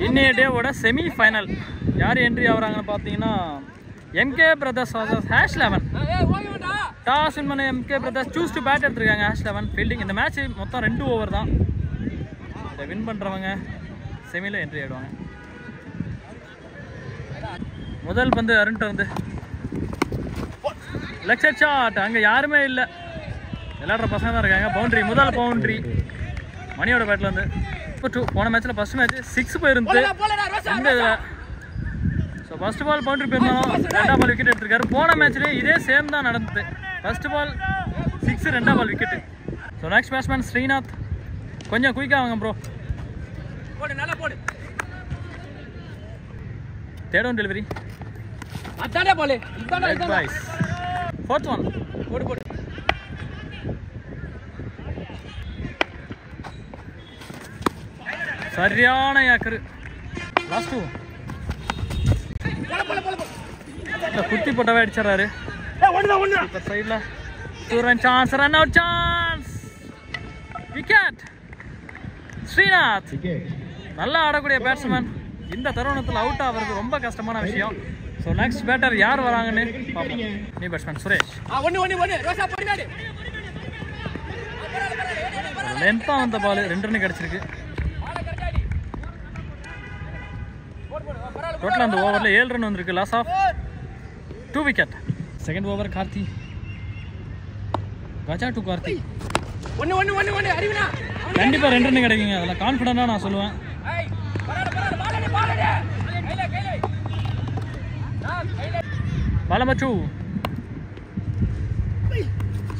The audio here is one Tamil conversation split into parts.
இன்னைய டேவோட செமி ஃபைனல் யார் என்ட்ரி ஆகுறாங்கன்னு பார்த்தீங்கன்னா MK brothers Hash 11 toss win பண்ண MK brothers choose to bat எடுத்துருக்காங்க. Hash 11 fielding. இந்த மேட்ச் மொத்தம் 2 ஓவர் தான். இதை வின் பண்ணுறவங்க செமியில் என்ட்ரி ஆகிடுவாங்க. முதல் பந்து அருண்கிட்ட வந்து லெக் சைட் ஷாட். அங்கே யாருமே இல்லை, விளையாடுற பசங்க தான் இருக்காங்க. பவுண்ட்ரி, முதல் பவுண்ட்ரி மணியோட பேட்டில் வந்து. இப்போ போன மேட்ச்சில் ஃபஸ்ட் மேட்ச் 6 போயிருந்து இந்த இதில். ஸோ ஃபஸ்ட் பால் பவுண்ட்ரி போயிருந்தாலும் 2ஆம் பால் விக்கெட் எடுத்திருக்காரு. போன மேட்ச்லேயே இதே சேம் தான் நடந்தது. ஃபஸ்ட் பால் 6, 2ஆம் ball wicket. So next batsman Srinath. கொஞ்சம் குயிக்காக வாங்க bro. Third one delivery. Fourth one. சரியான ஏக்கரு. லாஸ்ட் 2 குத்தி போட்டவே அடிச்சிடறாரு. சைடில் 2 run chance, run out chance, wicket. Srinath நல்லா ஆடக்கூடிய பேட்ஸ்மேன். இந்த தருணத்தில் அவுட் ஆகிறது ரொம்ப கஷ்டமான விஷயம். ஸோ நெக்ஸ்ட் பேட்டர் யார் வராங்கன்னு பார்ப்போம். நீ பேட்ஸ்மேன் சுரேஷ். லென்த்தாக வந்த பால் 2 ரன் கிடச்சிருக்கு. டோட்டல் அந்த ஓவரில் 7 ரன் வந்திருக்கு. Loss of 2 wicket. Second over Karthi. Gaja to Karthi. கண்டிப்பாக 2 ரன் கிடைக்குங்க. அதில் கான்ஃபிடண்டாக நான் சொல்லுவேன். பாலமச்சு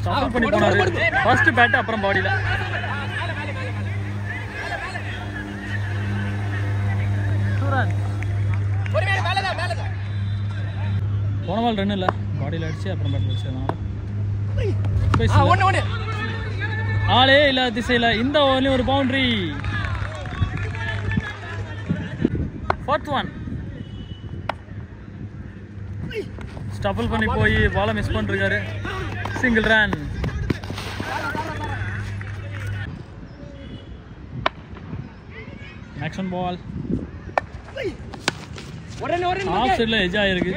ஸ்டாப் பண்ணி போனாரு. ஃபர்ஸ்ட் பேட், அப்புறம் பாடியில். போன பால் ரன் இல்லை, பாடியில் அடிச்சு அப்புறம் பேட் அடிச்சதுனால ஆளே இல்லாத திசையில் இந்த ஓவர்லையும் ஒரு பவுண்டரி. Fourth one. ஸ்டஃபில் பண்ணி போய் பாலை மிஸ் பண்ணிருக்காரு. Single run. Action ball off சைடில் எஜ் ஆகிருக்கு.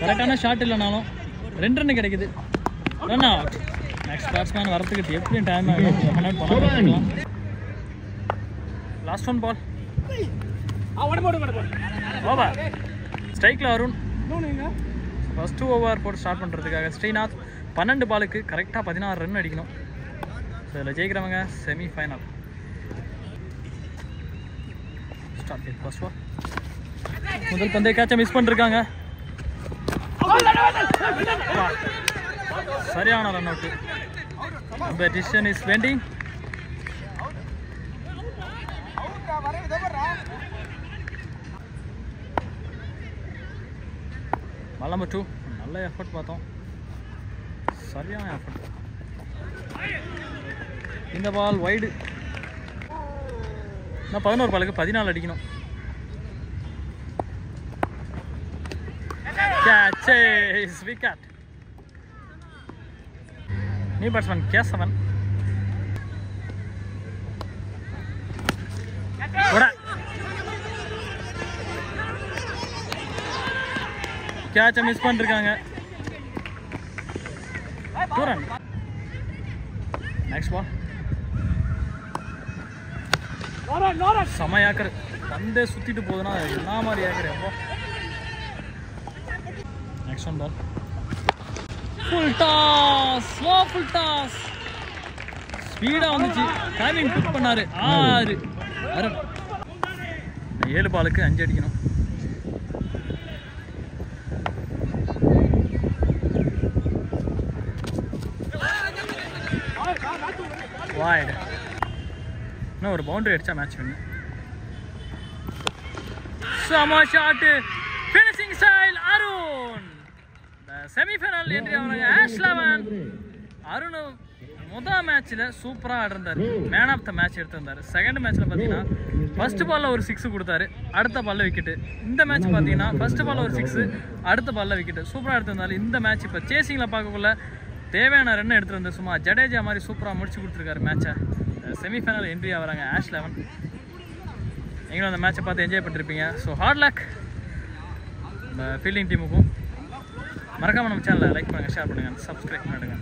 கரெக்டான ஷாட் இல்லைனாலும் 2 ரன் கிடைக்குது. Run out. நெக்ஸ்ட் பேட்ஸ்மேன் வரத்துக்கு எப்படியும் டைம் ஆகும். Last one ball over. ஸ்ட்ரைக்கில் அருண். ஃபஸ்ட்டு ஓவர் போட்டு ஸ்டார்ட் பண்ணுறதுக்காக ஸ்ரீநாத் 12 பாலுக்கு கரெக்டாக 16 ரன் அடிக்கணும். ஸோ இதில் ஜெயிக்கிறவங்க semi final. Start with first ball. முதல் பந்தய கேட்சை மிஸ் பண்ணிருக்காங்க. சரியான run out. The decision is pending. Ball number 2. நல்ல எஃபர்ட் பார்த்தோம், சரியான எஃபர்ட். இந்த பால் வைடு. நான் 11 பாலுக்கு 14 அடிக்கணும். Catches wicket. New batsman K7. Catch miss பண்ணிருக்காங்க. 2 run. Next ball. சமயாக்கர் பந்தே சுத்திட்டு போகுதுன்னா என்ன மாதிரி ஏக்கர் அப்போ. Next one ball. Full toss. Slow full toss. Speed வந்துச்சு. டைமிங் பிக் பண்ணாரு. 6 ரன். 7 பாலுக்கு 5 அடிக்கணும். Wide. இன்னும் ஒரு பவுண்டரி அடிச்சா மேட்ச் வின். சம shot. Finishing style Arun. Semifinal entry ஆகுறாங்க. ஹேஷ் 11. அருண் முதல் மேட்ச்சில் சூப்பராக ஆடிருந்தார். மேன் ஆஃப் த மேட்ச் எடுத்திருந்தார். செகண்ட் மேட்ச்சில் பார்த்தீங்கன்னா ஃபர்ஸ்ட் பாலில் ஒரு 6 கொடுத்தாரு, அடுத்த பாலில் விக்கெட்டு. இந்த மேட்ச் பார்த்தீங்கன்னா ஃபர்ஸ்ட் பாலில் ஒரு 6, அடுத்த பாலில் விக்கெட்டு. சூப்பராக எடுத்திருந்தாரு. இந்த மேட்ச் இப்போ சேசிங்கில் பார்க்கக்குள்ள தேவையான ரன் எடுத்துகிட்டு வந்து சும்மா ஜடேஜா மாதிரி சூப்பராக முடிச்சு கொடுத்துருக்காரு மேட்சை. செமிஃபைனல் என்ட்ரி ஆகிறாங்க ஹேஷ் 11. நீங்களும் அந்த மேட்சை பார்த்து என்ஜாய் பண்ணிருப்பீங்க. ஸோ ஹார்ட் லக் நம்ம ஃபீல்டிங் டீமுக்கும். மறக்காமல் நம்ம சேனலை லைக் பண்ணுங்கள், ஷேர் பண்ணுங்கள், சப்ஸ்கிரைப் பண்ணிடுங்க.